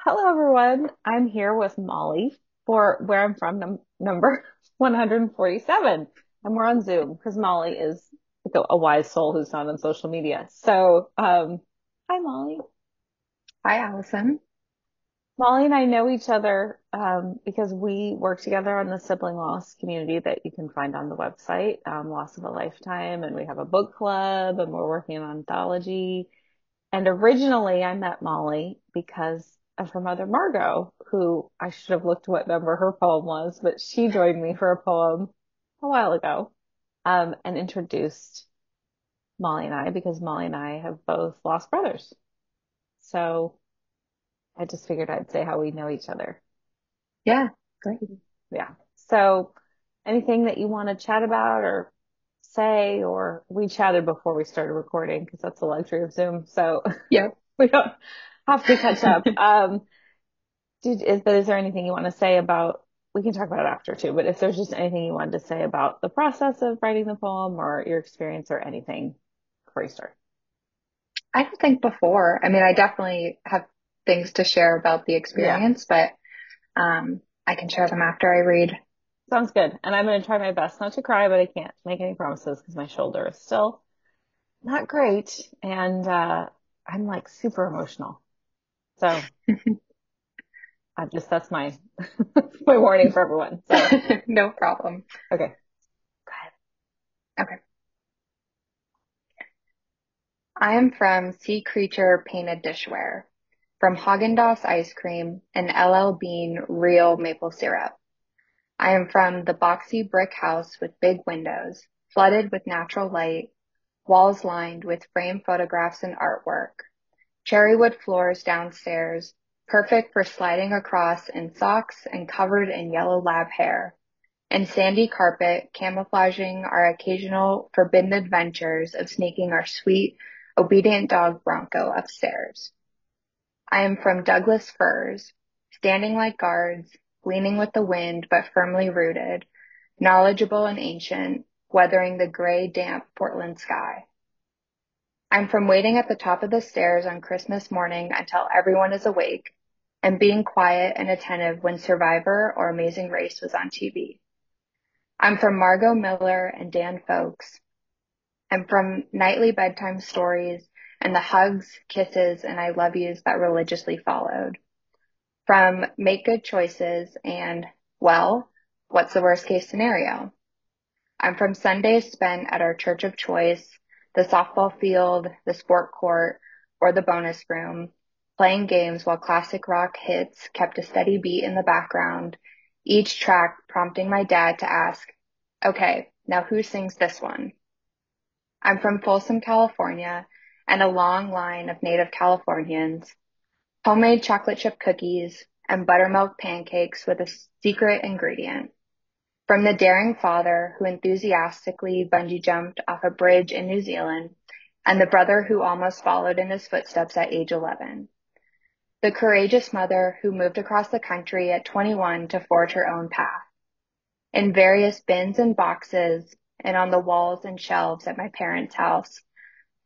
Hello, everyone. I'm here with Molly for where I'm from, number 147. And we're on Zoom because Molly is like a wise soul who's not on social media. Hi, Molly. Hi, Allison. Molly and I know each other because we work together on the sibling loss community that you can find on the website, Loss of a Lifetime. And we have a book club and we're working on anthology. And originally I met Molly because of her mother, Margot, who I should have looked what number her poem was, but she joined me for a poem a while ago, and introduced Molly and I because Molly and I have both lost brothers. So I just figured I'd say how we know each other. Yeah, great. Yeah. So anything that you want to chat about or say, or we chatted before we started recording because that's the luxury of Zoom. So Yep. we don't have to catch up. Is there anything you want to say about, we can talk about it after too, but if there's just anything you wanted to say about the process of writing the poem or your experience or anything before you start. I don't think before. I mean, I definitely have things to share about the Yeah, experience, but I can share them after I read. sounds good. And I'm going to try my best not to cry, but I can't make any promises because my shoulder is still not great. And I'm like super emotional. So that's my, my warning for everyone. So, No problem. okay, go ahead. Okay. I am from Sea Creature Painted Dishware, from Häagen-Dazs ice cream and LL Bean real maple syrup. I am from the boxy brick house with big windows, flooded with natural light, walls lined with framed photographs and artwork. Cherrywood floors downstairs, perfect for sliding across in socks and covered in yellow lab hair, and sandy carpet camouflaging our occasional forbidden adventures of sneaking our sweet, obedient dog Bronco upstairs. I am from Douglas firs, standing like guards, leaning with the wind but firmly rooted, knowledgeable and ancient, weathering the gray, damp Portland sky. I'm from waiting at the top of the stairs on Christmas morning until everyone is awake and being quiet and attentive when Survivor or Amazing Race was on TV. I'm from Margot Miller and Dan Folks. I'm from nightly bedtime stories and the hugs, kisses, and I love yous that religiously followed. From make good choices and, well, what's the worst case scenario? I'm from Sundays spent at our church of choice, the softball field, the sport court, or the bonus room, playing games while classic rock hits kept a steady beat in the background, each track prompting my dad to ask, okay, now who sings this one? I'm from Folsom, California, and a long line of native Californians, homemade chocolate chip cookies, and buttermilk pancakes with a secret ingredient. From the daring father who enthusiastically bungee jumped off a bridge in New Zealand, and the brother who almost followed in his footsteps at age 11. The courageous mother who moved across the country at 21 to forge her own path. In various bins and boxes, and on the walls and shelves at my parents' house,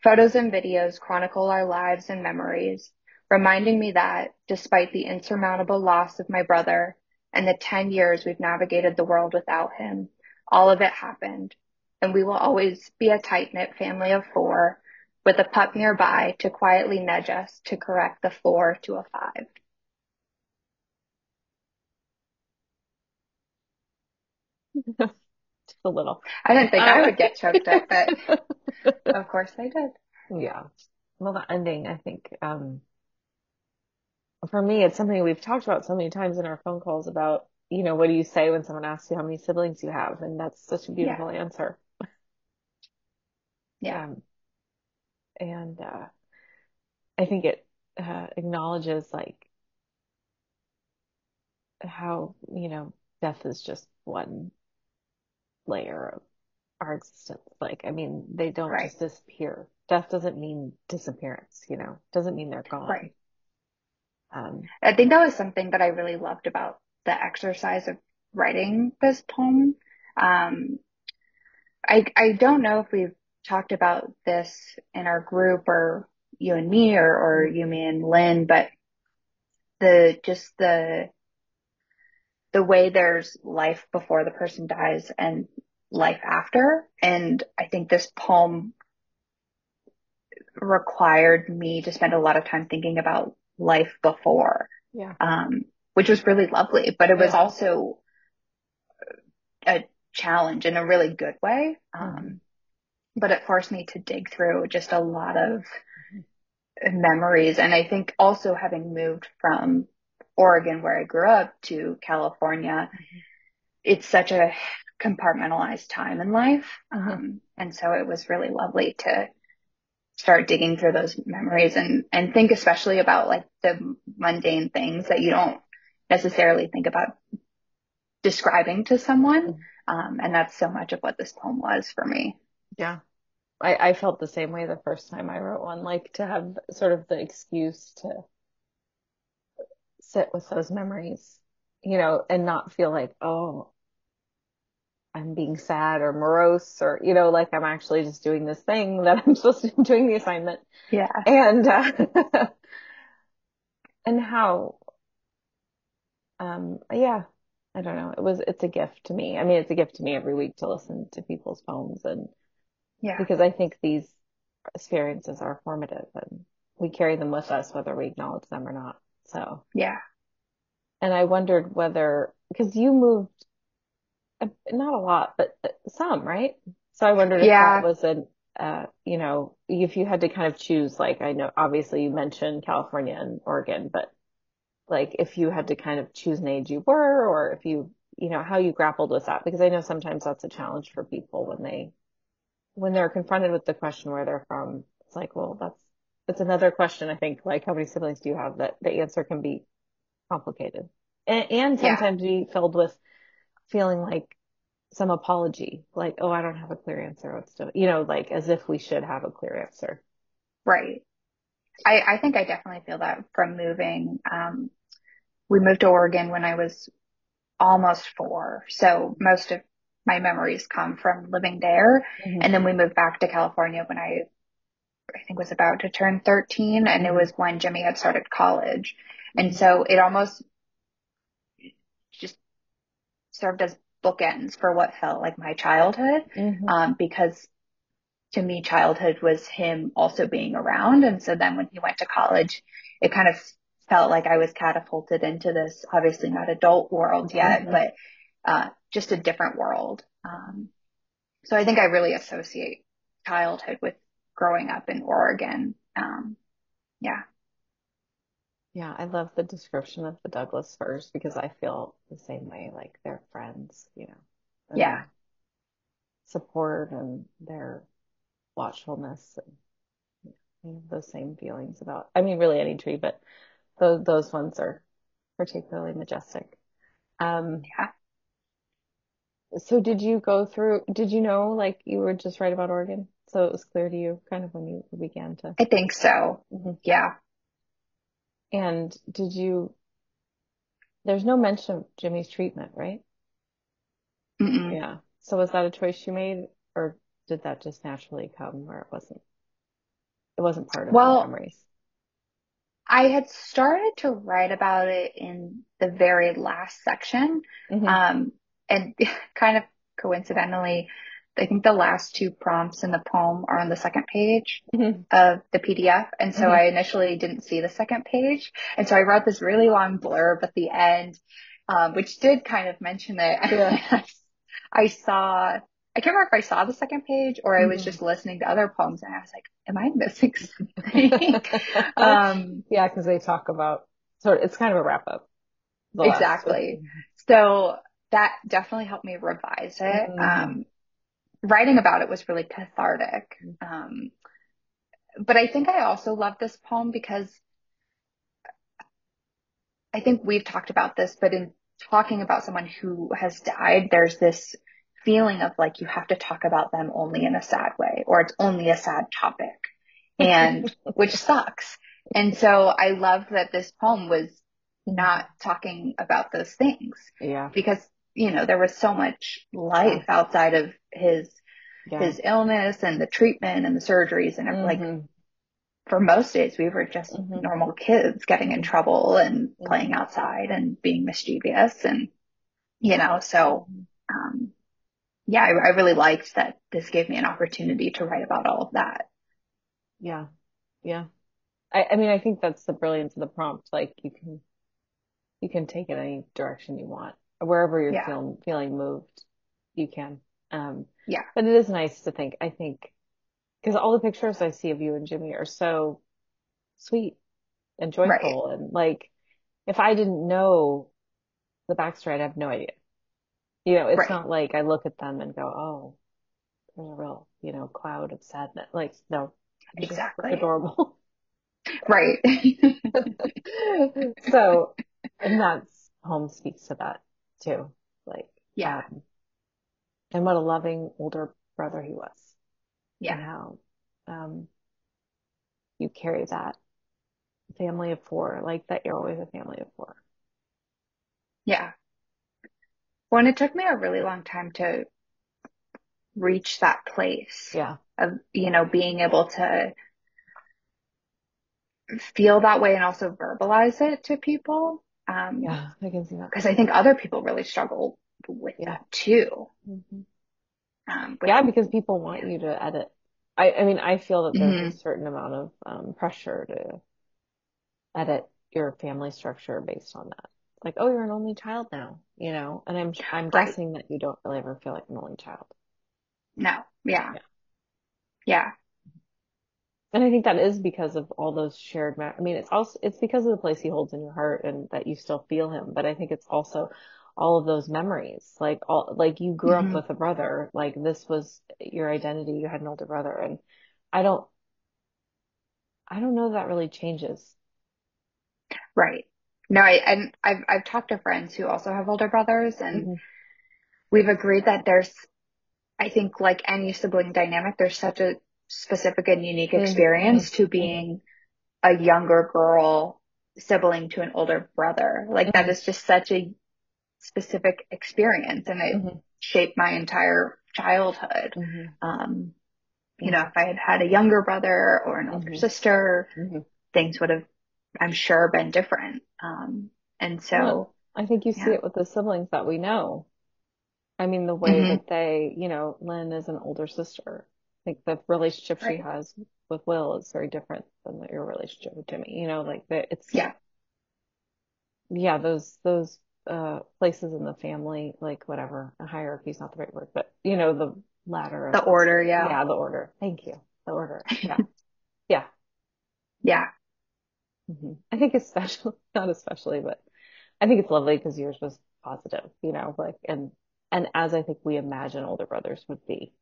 photos and videos chronicle our lives and memories, reminding me that, despite the insurmountable loss of my brother and the 10 years we've navigated the world without him, all of it happened, and we will always be a tight-knit family of four, with a pup nearby to quietly nudge us to correct the 4 to a 5. Just a little. I didn't think I Um, would get choked up, but of course I did. yeah. Well, the ending, I think, for me, it's something we've talked about so many times in our phone calls about, what do you say when someone asks you how many siblings you have? And that's such a Yeah, beautiful answer. yeah, Um, and I think it acknowledges like how, death is just one layer of our existence. Like, I mean, they don't right, just disappear. Death doesn't mean disappearance, doesn't mean they're gone. right. Um, I think that was something that I really loved about the exercise of writing this poem. Um, I don't know if we've talked about this in our group or you and me or you, me and Lynn, but just the way there's life before the person dies and life after. And I think this poem required me to spend a lot of time thinking about life before, Yeah. which was really lovely, but it was Yeah. also a challenge in a really good way. Hmm. But it forced me to dig through just a lot of memories. And I think also having moved from Oregon, where I grew up, to California, it's such a compartmentalized time in life. Hmm. And so it was really lovely to start digging through those memories and think especially about like the mundane things that you don't necessarily think about describing to someone. And that's so much of what this poem was for me. Yeah. I felt the same way the first time I wrote one, like to have sort of the excuse to sit with those memories, and not feel like, oh, I'm being sad or morose or, like I'm actually just doing this thing that I'm supposed to be doing the assignment. Yeah. And, and how, yeah, I don't know. It's a gift to me. I mean, it's a gift to me every week to listen to people's poems and Yeah. because I think these experiences are formative and we carry them with us whether we acknowledge them or not. So, Yeah. and I wondered whether, because you moved not a lot, but some, right? So I wondered if that Yeah. was if you had to kind of choose, like, I know obviously you mentioned California and Oregon, but like if you had to kind of choose an age you were, or if how you grappled with that, because I know sometimes that's a challenge for people when they're confronted with the question where they're from. It's like, well, that's another question. I think, like, how many siblings do you have? That the answer can be complicated and Yeah. sometimes be filled with feeling like some apology, like, oh, I don't have a clear answer. What's still, like as if we should have a clear answer. Right. I think I definitely feel that from moving. We moved to Oregon when I was almost 4. So most of my memories come from living there. Hmm. And then we moved back to California when I think was about to turn 13. And it Hmm. was when Jimmy had started college. And Hmm. so it almost just served as bookends for what felt like my childhood. Hmm. Because to me, childhood was him also being around. And so then when he went to college, it kind of felt like I was catapulted into this, obviously not adult world yet, Hmm. but just a different world. So I think I really associate childhood with growing up in Oregon. Yeah, Yeah, I love the description of the Douglas firs because I feel the same way, like they're friends, and yeah, their support and their watchfulness and those same feelings about, I mean, really any tree, but those ones are particularly majestic. Um, yeah. so did you know, like you were just right about Oregon? So it was clear to you kind of when you began to. I think so. Mhm. Yeah. And there's no mention of Jimmy's treatment, right? Mm-mm. Yeah. So was that a choice you made or did that just naturally come where it wasn't part of your Well, memories? I had started to write about it in the very last section. Hmm. Um, and kind of coincidentally, I think the last 2 prompts in the poem are on the second page Hmm. of the PDF. And so Hmm. I initially didn't see the second page. And so I wrote this really long blurb at the end, which did kind of mention it. Yeah. I saw, I can't remember if I saw the second page or I was Hmm. just listening to other poems and I was like, am I missing something? Um, Yeah, because they talk about it's kind of a wrap up, the last two. exactly. So that definitely helped me revise it. Hmm. Writing about it was really cathartic. But I think I also love this poem because I think we've talked about this, but in talking about someone who has died, there's this feeling of like you have to talk about them only in a sad way, or it's only a sad topic, and which sucks. And so I love that this poem was not talking about those things Yeah. because, there was so much Yeah. life outside of Yeah. his illness and the treatment and the surgeries and like Hmm. for most days we were just Hmm. normal kids getting in Hmm. trouble and playing Hmm. outside and being mischievous and, so, Hmm. um, yeah, I really liked that this gave me an opportunity to write about all of that. Yeah. Yeah. I mean, I think that's the brilliance of the prompt. Like you can take it any direction you want. Wherever you're Yeah. feeling moved, you can. Um, Yeah. but it is nice to think, I think, because all the pictures I see of you and Jimmy are so sweet and Right. joyful. And like, if I didn't know the backstory, I'd have no idea. It's Right. not like I look at them and go, oh, there's a real, cloud of sadness. Like, no, they just look Exactly. adorable. Right. So, and that's home speaks to that too. Like, Yeah. um, and what a loving older brother he was, Yeah. and how, um, you carry that family of four, like that you're always a family of four. Yeah. Well, and it took me a really long time to reach that place Yeah. of, being able to feel that way and also verbalize it to people. Yeah, I can see that. Because I think other people really struggle with Yeah. that too. Hmm. With, Yeah, because people want yeah. you to edit. I mean, I feel that there's a Hmm. certain amount of pressure to edit your family structure based on that. Like, oh, you're an only child now, and I'm Right. guessing that you don't really ever feel like an only child. No. Yeah. Yeah. Yeah. And I think that is because of all those I mean, it's because of the place he holds in your heart and that you still feel him. But I think it's also all of those memories, like you grew up Hmm. with a brother, like this was your identity. You had an older brother, and I don't, I don't know that really changes. Right. No, and I've talked to friends who also have older brothers, and Hmm. we've agreed that I think like any sibling dynamic, there's such a specific and unique Hmm. experience to Hmm. being a younger girl sibling to an older brother. Like that Hmm. is just such a specific experience, and it Hmm. shaped my entire childhood. Hmm. Um, Hmm. if I had had a younger brother or an older Hmm. sister, Hmm. things would have, I'm sure, been different. And Well, so, I think you see yeah. it with the siblings that we know. I mean, the way Hmm. that Lynn is an older sister. Like the relationship she Right. has with Will is very different than your relationship with Jimmy. Like Yeah. yeah, those places in the family, like whatever, a hierarchy is not the right word, but the ladder of The order. Yeah. yeah, the order. Thank you. The order. Yeah. Yeah. Yeah. I think especially, not especially, but I think it's lovely because yours was positive, like, and as I think we imagine older brothers would be,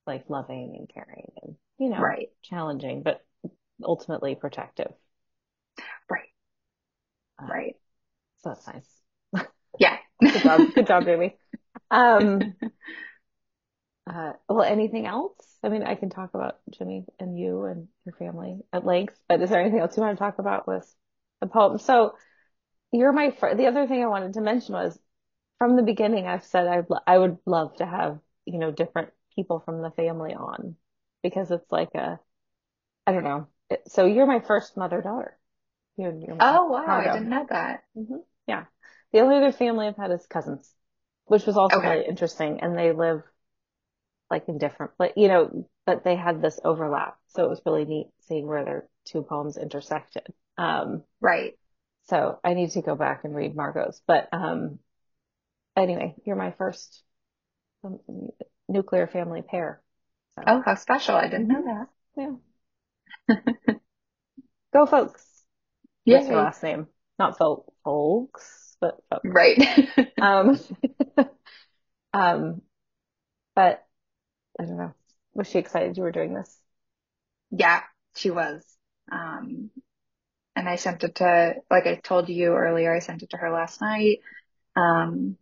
like loving and caring and, Right. challenging, but ultimately protective. Right. Uh, Right. so that's nice. Yeah. Good job. Good job, Jamie. Um, well, anything else? I mean, I can talk about Jimmy and you and your family at length, but is there anything else you want to talk about with the poem? So the other thing I wanted to mention was from the beginning, I've said I would love to have, different people from the family on because it's like I don't know. So you're my first mother-daughter. You and your mom, Oh, wow. I Margot. didn't know that. Yeah. The only other family I've had is cousins, which was also Okay. really interesting. And they live like in different, but they had this overlap. So it was really neat seeing where their two poems intersected. Um, Right. so I need to go back and read Margot's. But anyway, you're my first um, nuclear family pair. So, Oh, how special. I didn't know hmm, that. yeah. Go folks. What's your Yay. last name? Not folks, but folks. Right. Um, but I don't know. Was she excited you were doing this? Yeah, she was. Um, and I sent it to, like I told you earlier, I sent it to her last night. Um,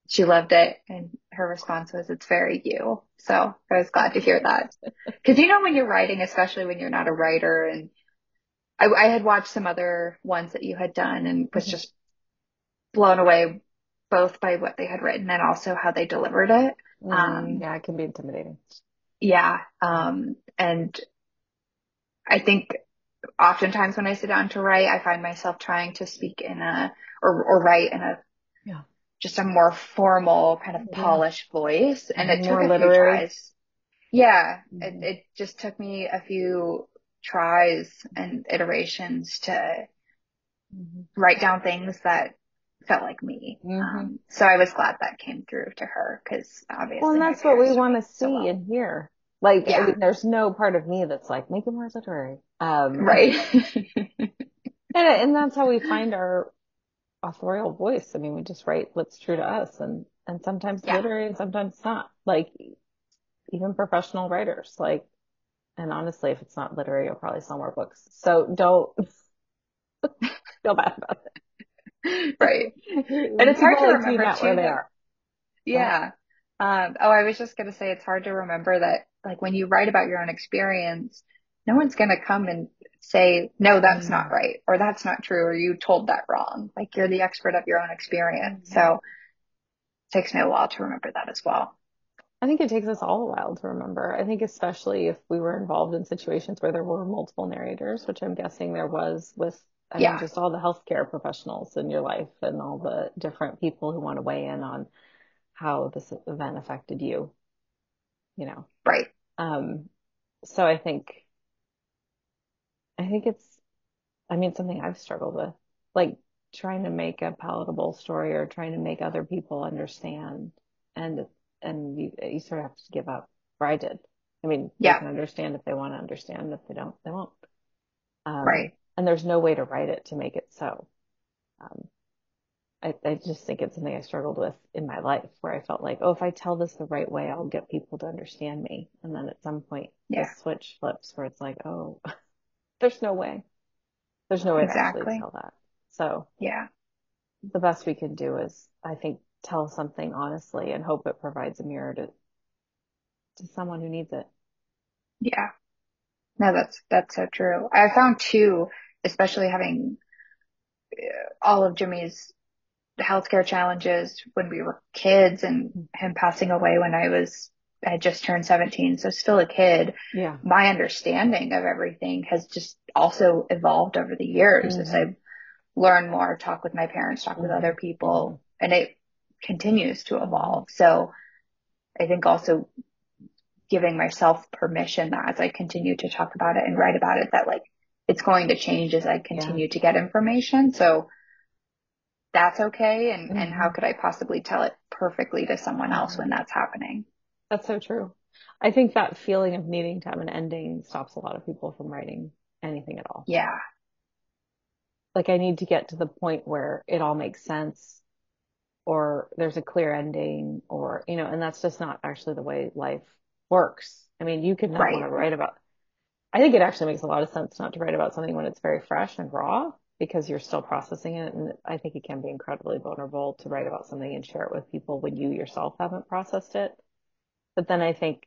she loved it, and her response was, "It's very you." So I was glad to hear that. Because when you're writing, especially when you're not a writer, and I had watched some other ones that you had done and was Mhm. just blown away both by what they had written and also how they delivered it. Yeah, it can be intimidating. Yeah. And I think. oftentimes when I sit down to write, I find myself trying to speak in or write in a Yeah. just a more formal kind of Yeah. polished voice. And it took More a few literary. tries. Yeah, Hmm. it just took me a few tries and iterations to Hmm. write down things that felt like me. Hmm. So I was glad that came through to her because Well, obviously and my that's what we parents don't want read to so see well. and hear. Like, I Yeah, mean, there's no part of me that's like, make it more literary. right. And that's how we find our authorial voice. I mean, we just write what's true to us, and sometimes it's Yeah, literary and sometimes it's not. Like, even professional writers, like, and honestly, if it's not literary, you'll probably sell more books. So don't feel bad about right. And it. it's hard People to like to be remember met where too they that, are. What? yeah. Oh, I was just going to say it's hard to remember that, like, when you write about your own experience, no one's going to come and say, no, that's not Mm-hmm. right, or that's not true, or you told that wrong. Like, you're the expert of your own experience. So it takes me a while to remember that as well. I think it takes us all a while to remember. I think especially if we were involved in situations where there were multiple narrators, which I'm guessing there was with, I mean, Yeah, just all the healthcare professionals in your life and all the different people who want to weigh in on how this event affected you, you know. right. Um, so I think it's, I mean, something I've struggled with, like trying to make a palatable story or trying to make other people understand. And you sort of have to give up, or I did. I mean, they Yeah, can understand if they want to understand. If they don't, they won't. right. And there's no way to write it to make it so. Um, I just think it's something I struggled with in my life where I felt like, oh, if I tell this the right way, I'll get people to understand me. And then at some point, the Yeah, switch flips where it's like, oh, there's no way. There's no way to actually exactly. tell that. So Yeah, the best we can do is, I think, tell something honestly and hope it provides a mirror to someone who needs it. yeah. No, that's so true. I found too, especially having all of Jimmy's healthcare challenges when we were kids and him passing away when I had just turned 17, so still a kid. Yeah. My understanding of everything has just also evolved over the years as Hmm. I've learned more, talk with my parents, talk with Hmm. other Hmm. people, and it continues to Hmm. evolve. So I think also giving myself permission that as I continue to talk about it and write about it, that like it's going to change as I Yeah. continue to get information. So that's okay. And how Hmm. could I possibly tell it perfectly to someone else Hmm. when that's happening? That's so true. I think that feeling of needing to have an ending stops a lot of people from writing anything at all. Yeah. Like, I need to get to the point where it all makes sense or there's a clear ending or, and that's just not actually the way life works. I mean, you could not want Right. to write about, I think it actually makes a lot of sense not to write about something when it's very fresh and raw because you're still processing it. And I think it can be incredibly vulnerable to write about something and share it with people when you yourself haven't processed it. But then I think,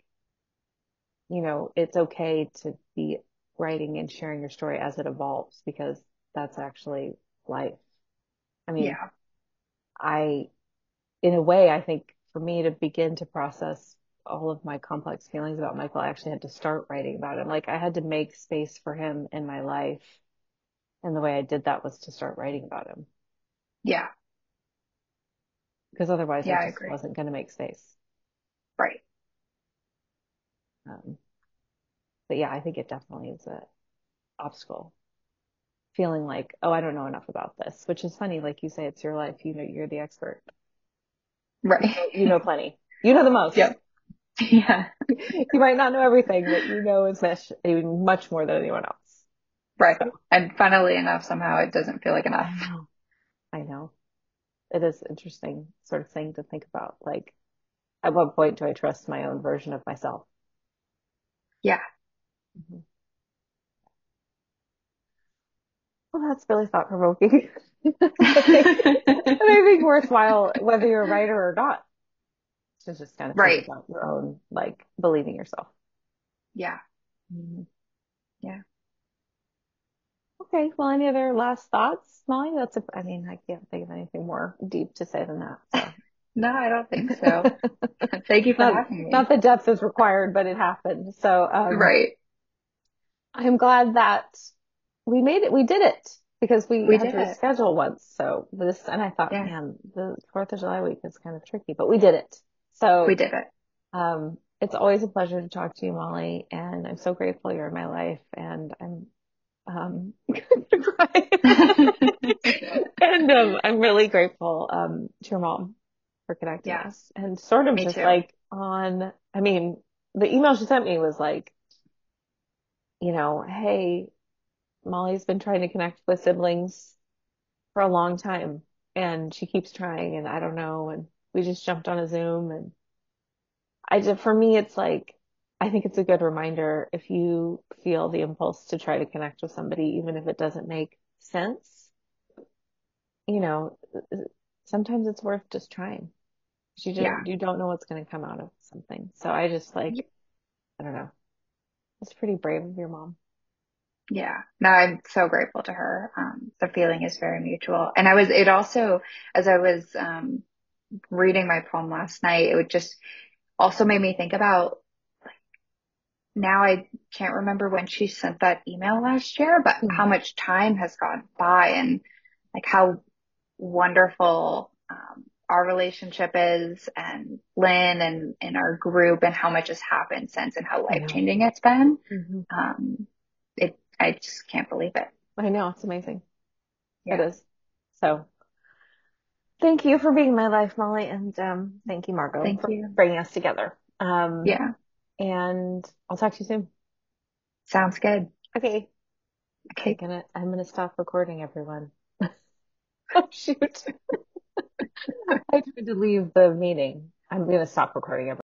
it's okay to be writing and sharing your story as it evolves because that's actually life. I mean, Yeah. I, in a way, I think for me to begin to process all of my complex feelings about Michael, I actually had to start writing about him. Like I had to make space for him in my life. And the way I did that was to start writing about him Yeah. because otherwise I Yeah. I just agree. wasn't going to make space. Right. Um, but yeah, I think it definitely is a obstacle. Feeling like, oh, I don't know enough about this, which is funny. Like you say, it's your life. You're the expert. Right. You know plenty. You know the most. Yep. Yeah. You might not know everything, but you know as much more than anyone else. Right. So And funnily enough, somehow it doesn't feel like I enough. know. I know. It is interesting sort of thing to think about. Like, at what point do I trust my own version of myself? Yeah. Mhm. Well, that's really thought provoking. I think worthwhile, whether you're a writer or not, to just kind of think Right. about your own, like, believing yourself. Yeah. Mhm. Yeah. Okay. Well, any other last thoughts, Molly? I mean, I can't think of anything more deep to say than that. So, No, I don't think so. Thank you for not, having not me. the depth is required, but it happened. So, Right. I'm glad that we did it because we We had did to it. reschedule once. So and I thought, Yeah, man, the 4th of July week is kind of tricky, but we did it. we So, did it. it's always a pleasure to talk to you, Molly, and I'm so grateful you're in my life, and gonna cry. And I'm really grateful to your mom for connecting Yeah, us. And sort of me just too. like I mean, the email she sent me was like, hey, Molly's been trying to connect with siblings for a long time and she keeps trying and I don't know. And we just jumped on a Zoom and for me, it's like, I think it's a good reminder if you feel the impulse to try to connect with somebody, even if it doesn't make sense, you know, sometimes it's worth just trying. Yeah. You don't know what's going to come out of something. So I just like, I don't know. It's pretty brave of your mom. Yeah. No, I'm so grateful to her. The feeling is very mutual. And it also, as I was, reading my poem last night, it would just also made me think about now I can't remember when she sent that email last year, but how Mhm. much time has gone by and like how wonderful, our relationship is and Lynn and our group and how much has happened since and how I life know. changing it's been. Hmm. I just can't believe it. I know. It's amazing. It Yeah. is. So thank you for being my life, Molly. And thank you, Margot, Thank for you. bringing us together. Yeah. And I'll talk to you soon. Sounds good. Okay. Okay. I'm gonna stop recording, everyone. Oh, shoot. I tried to leave the meeting. I'm gonna stop recording, everyone.